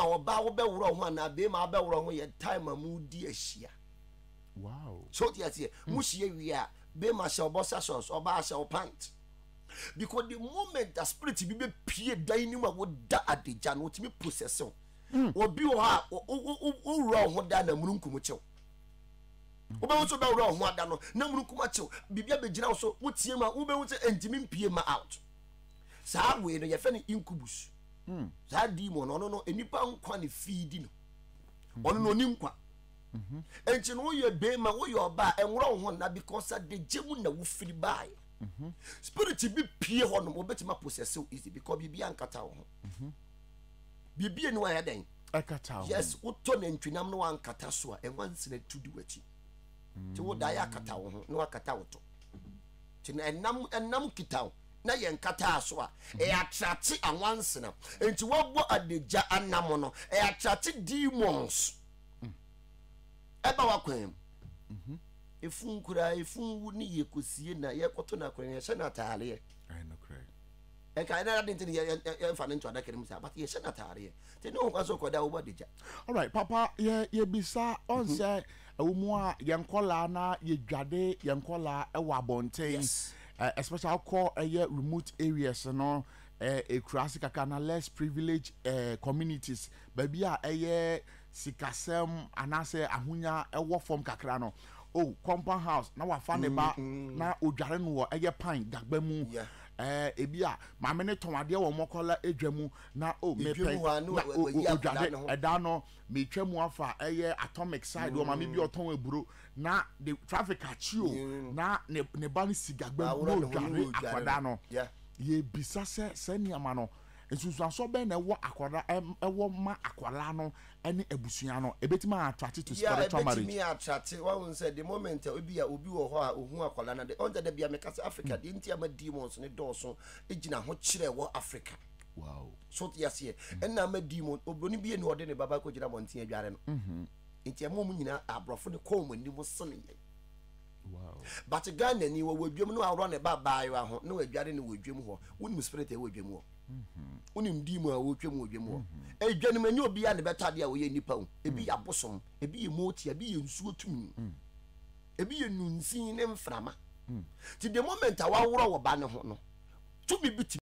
oba wo be woro ho na be ma be woro ho ye time amu di ahia. Wow. So tiatie mu hie wi a be ma she obosa shorts oba she pant. Because the moment the spirit be pie dan ni ma wo da adeja no timi process o. Obi o ha o ro ho da na mununkum chew. Oba wo so be ro ho da no na mununkum chew bibia be gina so wo tie ma wo be wo se entimi mpie ma out. Sa we no ye fe ni incubus. Sa demon no enipa nkwa ne feed no. Ono no ni nkwa. Enchi no ye be ma wo ye oba enwro ho na because the jemu na wo firi bai. Spirit be pie ho no obetima process easy because bibia nkata ho. Bibia no ya den Ekata. Yes, uto na ntwinam no wankata so a enwanse na tudi wachi. Ti wo da ya kata wo ho no akata wo to. Ti na enam kita na ye nkata so a e atrate anwanse na. Enti wo bo adeja anam no e atrate demons. Eba wakwen. Efun kura efun ni ye kosie na ye koto na kwen ye hye na taale. I know cry. E ka na didn't ye fa nto adaka mu sa but ye hye na taale. Te no kwa so koda wo bodeja. All right, papa, ye bisa on say ewumu a ye nkola na ye dwade ye nkola e wa bonten. Yes. Especially call remote areas no a classic kana less privileged communities baby a sikasem anase ahunya ewo form kakra no oh compound house na wa fa ne ba na odware no wo pine dagba mu ebi a ma me ne tonade wo mokola edwamu na oh me pe odware eda no me twam afa atomic side wo ma me bi oton eburo na the traffic achio na ne ba ni sigagba mu odware akwada no ye bisa se niama no ensusu aso be na ewo akwada ewo ma akwala no ene abusua no ebetima attract to spiritual marriage. Yeah, ebetimi attract one said the moment obi wo ho a ohun akwala na de on the bia make Africa the intia demons ne doso ejina ho kire wo Africa. Wow. So yes here and na ma demon oboni bie ne ode ne baba ko jira monten adware no. Intia mom nyina abrofo ne ko mo ni mo sene. Wow. But Ghana ni wo wadwam no awro ne baba yo ho no adware ne wadwam ho woni spirit e wadwam ho. Unim dimu a wotwam wadwam ho. Edwane many obi ya ne betade a wo ye nipa hu. Ebi ya bosom, ebi ye moti, ebi ye nsuo tumi. Ebi ye nunsin ne mframa. Ti the moment a wa woro wo ba ne ho no. Tumi biti